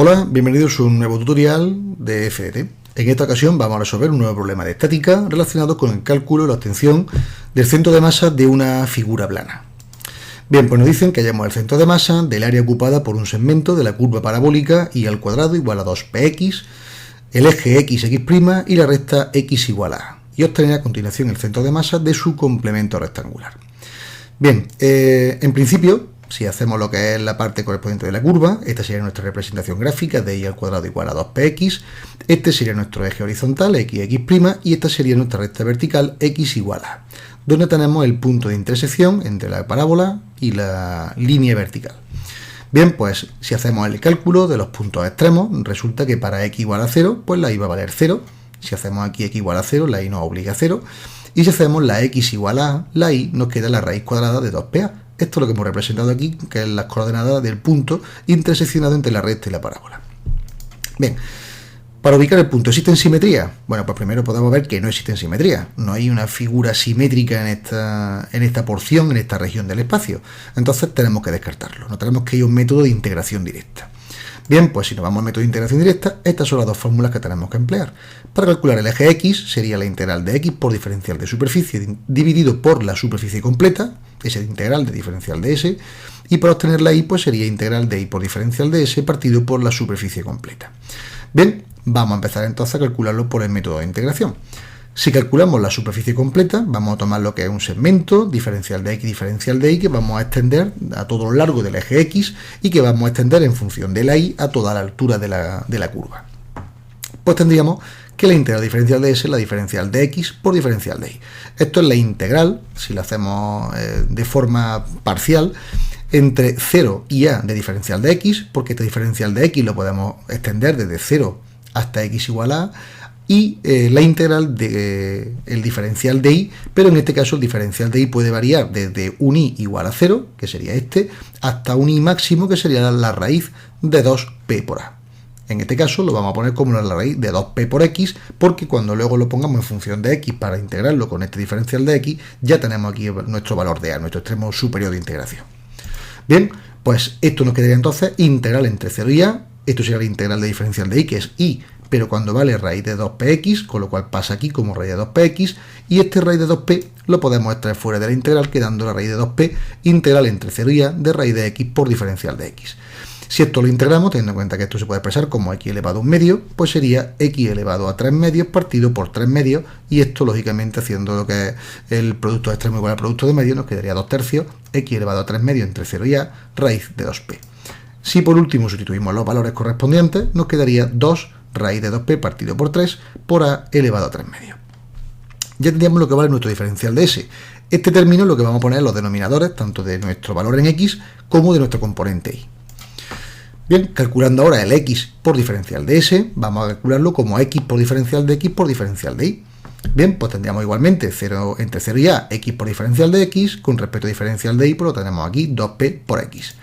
Hola, bienvenidos a un nuevo tutorial de FDT. En esta ocasión vamos a resolver un nuevo problema de estática relacionado con el cálculo y la obtención del centro de masa de una figura plana. Bien, pues nos dicen que hallemos el centro de masa del área ocupada por un segmento de la curva parabólica y al cuadrado igual a 2px, el eje x y la recta x igual a, y obtener a continuación el centro de masa de su complemento rectangular. Bien, en principio, si hacemos lo que es la parte correspondiente de la curva, esta sería nuestra representación gráfica de y al cuadrado igual a 2px, este sería nuestro eje horizontal, x, y esta sería nuestra recta vertical, x igual a, donde tenemos el punto de intersección entre la parábola y la línea vertical. Bien, pues si hacemos el cálculo de los puntos extremos, resulta que para x igual a 0, pues la y va a valer 0. Si hacemos aquí x igual a 0, la y nos obliga a 0. Y si hacemos la x igual a la y, nos queda la raíz cuadrada de 2pa. Esto es lo que hemos representado aquí, que es las coordenadas del punto interseccionado entre la recta y la parábola. Bien, para ubicar el punto, ¿existen simetrías? Bueno, pues primero podemos ver que no existen simetrías. No hay una figura simétrica en esta porción, en esta región del espacio. Entonces tenemos que descartarlo. No tenemos que ir a un método de integración directa. Bien, pues si nos vamos al método de integración directa, estas son las dos fórmulas que tenemos que emplear. Para calcular el eje x sería la integral de x por diferencial de superficie dividido por la superficie completa, ese integral de diferencial de s, y para obtener la y pues sería integral de y por diferencial de s partido por la superficie completa. Bien, vamos a empezar entonces a calcularlo por el método de integración. Si calculamos la superficie completa, vamos a tomar lo que es un segmento, diferencial de x, diferencial de y, que vamos a extender a todo lo largo del eje x y que vamos a extender en función de la y a toda la altura de la curva. Pues tendríamos que la integral diferencial de s es la diferencial de x por diferencial de y. Esto es la integral, si la hacemos de forma parcial, entre 0 y a de diferencial de x, porque este diferencial de x lo podemos extender desde 0 hasta x igual a, y la integral del diferencial de y, pero en este caso el diferencial de y puede variar desde un y igual a 0, que sería este, hasta un y máximo, que sería la raíz de 2p por a. En este caso lo vamos a poner como la raíz de 2p por x, porque cuando luego lo pongamos en función de x para integrarlo con este diferencial de x, ya tenemos aquí nuestro valor de a, nuestro extremo superior de integración. Bien, pues esto nos quedaría entonces integral entre 0 y a, esto sería la integral de diferencial de y, que es y, pero cuando vale raíz de 2px, con lo cual pasa aquí como raíz de 2px, y este raíz de 2p lo podemos extraer fuera de la integral, quedando la raíz de 2p integral entre 0 y a de raíz de x por diferencial de x. Si esto lo integramos, teniendo en cuenta que esto se puede expresar como x elevado a un medio, pues sería x elevado a 3 medios partido por 3 medios, y esto lógicamente haciendo lo que es el producto de extremo igual al producto de medio, nos quedaría 2 tercios, x elevado a 3 medios entre 0 y a, raíz de 2p. Si por último sustituimos los valores correspondientes, nos quedaría 2 raíz de 2p partido por 3 por a elevado a 3 medios. Ya tendríamos lo que vale nuestro diferencial de s. Este término es lo que vamos a poner en los denominadores, tanto de nuestro valor en x como de nuestro componente y. Bien, calculando ahora el x por diferencial de s, vamos a calcularlo como x por diferencial de x por diferencial de y. Bien, pues tendríamos igualmente 0 entre 0 y a, x por diferencial de x, con respecto a diferencial de y, pues lo tenemos aquí 2p por x.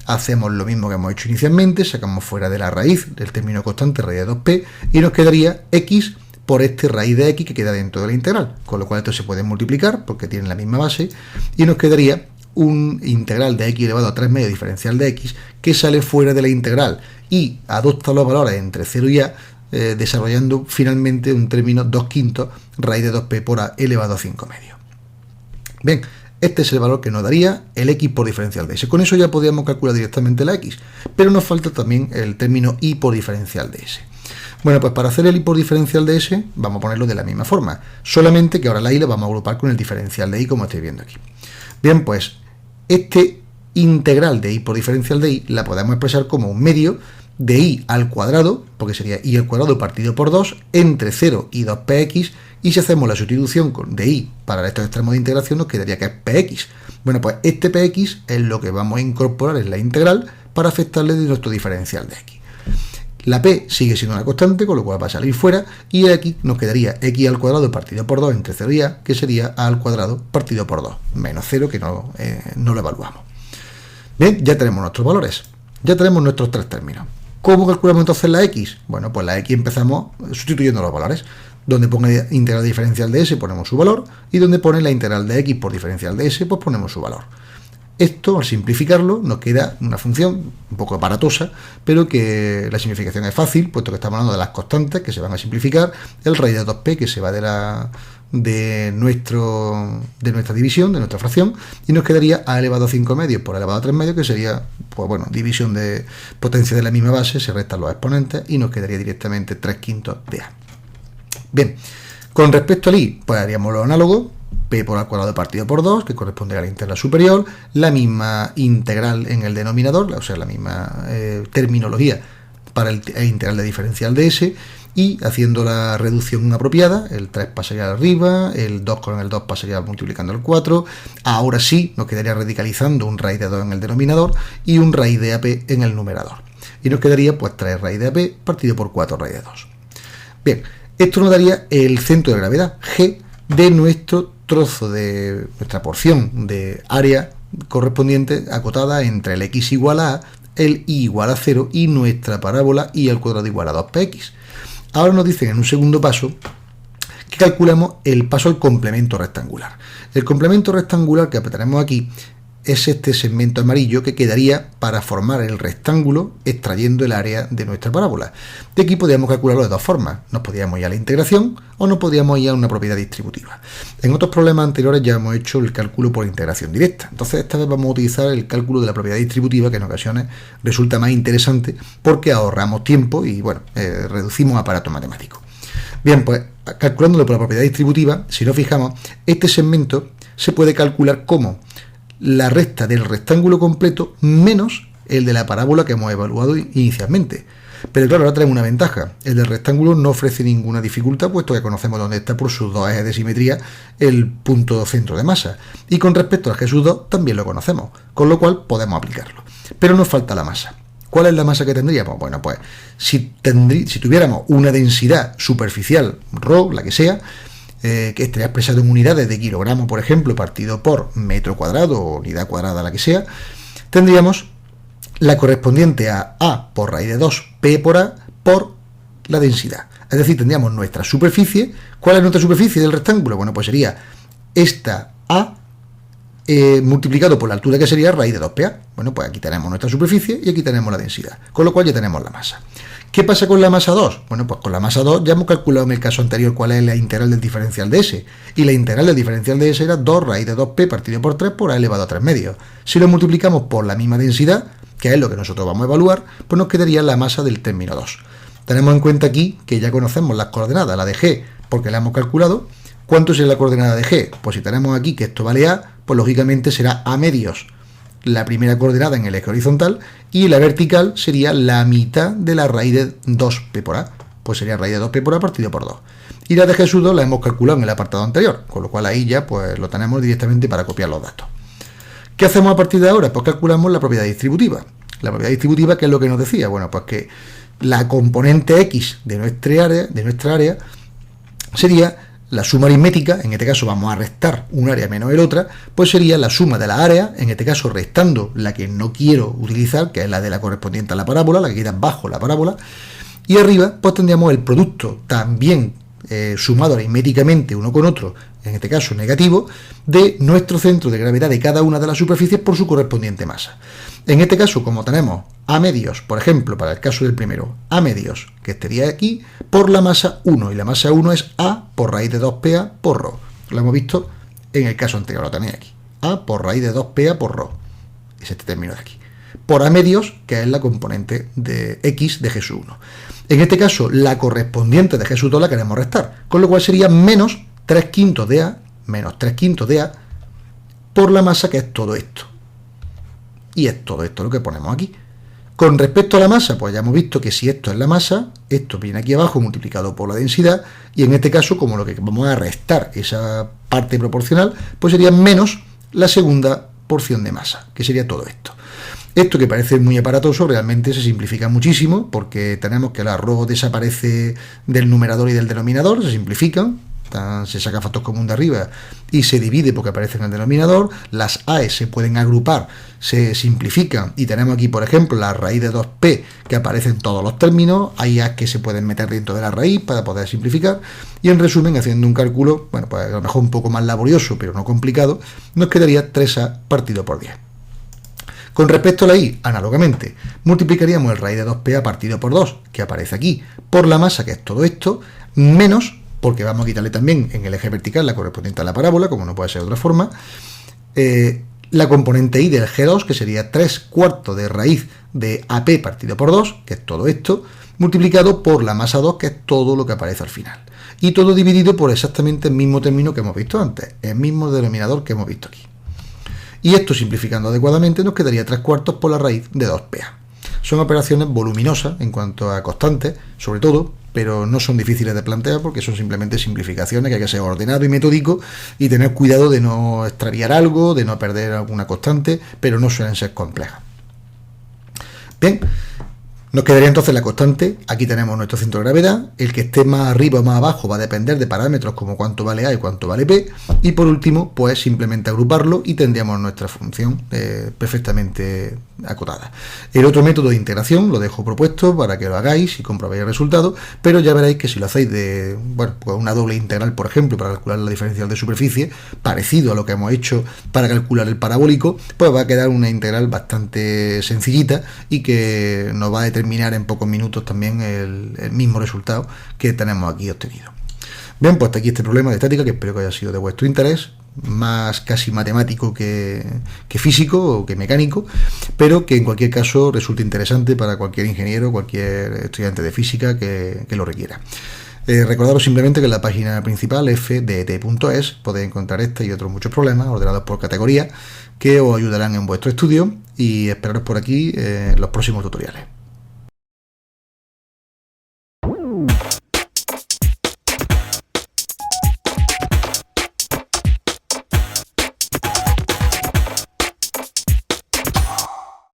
Hacemos lo mismo que hemos hecho inicialmente, sacamos fuera de la raíz del término constante raíz de 2p y nos quedaría x por este raíz de x que queda dentro de la integral, con lo cual esto se puede multiplicar porque tienen la misma base y nos quedaría un integral de x elevado a 3 medios diferencial de x que sale fuera de la integral y adopta los valores entre 0 y a, desarrollando finalmente un término 2/5 raíz de 2p por a elevado a 5 medios. Bien, este es el valor que nos daría el x por diferencial de s. Con eso ya podríamos calcular directamente la x, pero nos falta también el término y por diferencial de s. Bueno, pues para hacer el y por diferencial de s, vamos a ponerlo de la misma forma, solamente que ahora la y la vamos a agrupar con el diferencial de y, como estáis viendo aquí. Bien, pues este integral de y por diferencial de y la podemos expresar como un medio de y al cuadrado, porque sería y al cuadrado partido por 2, entre 0 y 2px, y si hacemos la sustitución de y para estos extremos de integración nos quedaría que es px. Bueno, pues este px es lo que vamos a incorporar en la integral para afectarle de nuestro diferencial de x. La p sigue siendo una constante, con lo cual va a salir fuera, y aquí nos quedaría x al cuadrado partido por 2 entre 0 y a, que sería a al cuadrado partido por 2, menos 0, que no lo evaluamos. Bien, ya tenemos nuestros valores, ya tenemos nuestros tres términos. ¿Cómo calculamos entonces la x? Bueno, pues la x empezamos sustituyendo los valores. Donde pone integral diferencial de s ponemos su valor, y donde pone la integral de x por diferencial de s pues ponemos su valor. Esto, al simplificarlo, nos queda una función un poco aparatosa, pero que la simplificación es fácil, puesto que estamos hablando de las constantes que se van a simplificar, el raíz de 2p que se va de nuestra división, de nuestra fracción, y nos quedaría a elevado a 5 medios por elevado a 3 medios, que sería, pues bueno, división de potencia de la misma base, se restan los exponentes y nos quedaría directamente 3/5 de a. Bien, con respecto al i, pues haríamos lo análogo, p por al cuadrado partido por 2, que corresponde a la integral superior, la misma integral en el denominador, o sea, la misma terminología para el integral de diferencial de s, y haciendo la reducción apropiada, el 3 pasaría arriba, el 2 con el 2 pasaría multiplicando el 4, ahora sí nos quedaría radicalizando un raíz de 2 en el denominador y un raíz de AP en el numerador. Y nos quedaría pues 3 raíz de AP partido por 4 raíz de 2. Bien, esto nos daría el centro de gravedad, G, de nuestro trozo de nuestra porción de área correspondiente acotada entre el x igual a, el y igual a 0 y nuestra parábola y al cuadrado igual a 2px. Ahora nos dicen en un segundo paso que calculemos el paso al complemento rectangular. El complemento rectangular que tenemos aquí es este segmento amarillo que quedaría para formar el rectángulo extrayendo el área de nuestra parábola. De aquí podríamos calcularlo de dos formas. Nos podríamos ir a la integración o nos podríamos ir a una propiedad distributiva. En otros problemas anteriores ya hemos hecho el cálculo por integración directa. Entonces esta vez vamos a utilizar el cálculo de la propiedad distributiva, que en ocasiones resulta más interesante porque ahorramos tiempo y bueno, reducimos aparato matemático. Bien, pues calculándolo por la propiedad distributiva, si nos fijamos, este segmento se puede calcular como la recta del rectángulo completo menos el de la parábola que hemos evaluado inicialmente. Pero claro, ahora traemos una ventaja. El del rectángulo no ofrece ninguna dificultad, puesto que conocemos dónde está por sus dos ejes de simetría el punto centro de masa. Y con respecto al G 2 también lo conocemos, con lo cual podemos aplicarlo. Pero nos falta la masa. ¿Cuál es la masa que tendríamos? Bueno, pues si tuviéramos una densidad superficial, ρ, la que sea, que estaría expresado en unidades de kilogramo, por ejemplo, partido por metro cuadrado o unidad cuadrada, la que sea, tendríamos la correspondiente a A por raíz de 2, P por A, por la densidad. Es decir, tendríamos nuestra superficie. ¿Cuál es nuestra superficie del rectángulo? Bueno, pues sería esta A multiplicado por la altura, que sería raíz de 2PA. Bueno, pues aquí tenemos nuestra superficie y aquí tenemos la densidad, con lo cual ya tenemos la masa. ¿Qué pasa con la masa 2? Bueno, pues con la masa 2 ya hemos calculado en el caso anterior cuál es la integral del diferencial de S. Y la integral del diferencial de S era 2 raíz de 2P partido por 3 por A elevado a 3 medios. Si lo multiplicamos por la misma densidad, que es lo que nosotros vamos a evaluar, pues nos quedaría la masa del término 2. Tenemos en cuenta aquí que ya conocemos las coordenadas, la de G, porque la hemos calculado. ¿Cuánto es la coordenada de G? Pues si tenemos aquí que esto vale A, pues lógicamente será A medios la primera coordenada en el eje horizontal, y la vertical sería la mitad de la raíz de 2p por a, pues sería raíz de 2p por a partido por 2. Y la de G 2 la hemos calculado en el apartado anterior, con lo cual ahí ya pues lo tenemos directamente para copiar los datos. ¿Qué hacemos a partir de ahora? Pues calculamos la propiedad distributiva. La propiedad distributiva, ¿qué es lo que nos decía? Bueno, pues que la componente x de nuestra área sería la suma aritmética, en este caso vamos a restar un área menos el otra, pues sería la suma de la área, en este caso restando la que no quiero utilizar, que es la de la correspondiente a la parábola, la que queda bajo la parábola, y arriba pues tendríamos el producto también sumado aritméticamente uno con otro, en este caso negativo, de nuestro centro de gravedad de cada una de las superficies por su correspondiente masa. En este caso, como tenemos A medios, por ejemplo, para el caso del primero, A medios, que estaría aquí, por la masa 1, y la masa 1 es A por raíz de 2PA por ρ. Lo hemos visto en el caso anterior, lo tenéis aquí. A por raíz de 2PA por ρ. Es este término de aquí. Por A medios, que es la componente de X de G 1. En este caso, la correspondiente de G 2 la queremos restar, con lo cual sería menos 3/5 de A, menos 3/5 de A, por la masa, que es todo esto. Y es todo esto lo que ponemos aquí. Con respecto a la masa, pues ya hemos visto que si esto es la masa, esto viene aquí abajo multiplicado por la densidad, y en este caso, como lo que vamos a restar esa parte proporcional, pues sería menos la segunda porción de masa, que sería todo esto. Esto, que parece muy aparatoso, realmente se simplifica muchísimo, porque tenemos que la ρ desaparece del numerador y del denominador, se simplifican, se saca factor común de arriba y se divide porque aparece en el denominador, las AE se pueden agrupar, se simplifican, y tenemos aquí, por ejemplo, la raíz de 2p que aparece en todos los términos, hay A que se pueden meter dentro de la raíz para poder simplificar, y en resumen, haciendo un cálculo, bueno, pues a lo mejor un poco más laborioso, pero no complicado, nos quedaría 3a partido por 10. Con respecto a la y, análogamente, multiplicaríamos el raíz de 2p partido por 2, que aparece aquí, por la masa, que es todo esto, menos, porque vamos a quitarle también en el eje vertical la correspondiente a la parábola, como no puede ser de otra forma, la componente y del G2, que sería 3/4 de raíz de AP partido por 2, que es todo esto, multiplicado por la masa 2, que es todo lo que aparece al final. Y todo dividido por exactamente el mismo término que hemos visto antes, el mismo denominador que hemos visto aquí. Y esto, simplificando adecuadamente, nos quedaría 3/4 por la raíz de 2PA. Son operaciones voluminosas en cuanto a constantes, sobre todo, pero no son difíciles de plantear porque son simplemente simplificaciones que hay que ser ordenado y metódico y tener cuidado de no extraviar algo, de no perder alguna constante, pero no suelen ser complejas. Bien, nos quedaría entonces la constante. Aquí tenemos nuestro centro de gravedad. El que esté más arriba o más abajo va a depender de parámetros como cuánto vale A y cuánto vale P. Y por último, pues simplemente agruparlo y tendríamos nuestra función perfectamente acotada. El otro método de integración lo dejo propuesto para que lo hagáis y comprobéis el resultado, pero ya veréis que si lo hacéis de, bueno, pues una doble integral, por ejemplo, para calcular la diferencial de superficie, parecido a lo que hemos hecho para calcular el parabólico, pues va a quedar una integral bastante sencillita y que nos va a determinar en pocos minutos también el mismo resultado que tenemos aquí obtenido. Bien, pues hasta aquí este problema de estática, que espero que haya sido de vuestro interés, más casi matemático que físico o que mecánico, pero que en cualquier caso resulte interesante para cualquier ingeniero, cualquier estudiante de física que lo requiera. Recordaros simplemente que en la página principal fdet.es podéis encontrar este y otros muchos problemas ordenados por categoría que os ayudarán en vuestro estudio, y esperaros por aquí en los próximos tutoriales.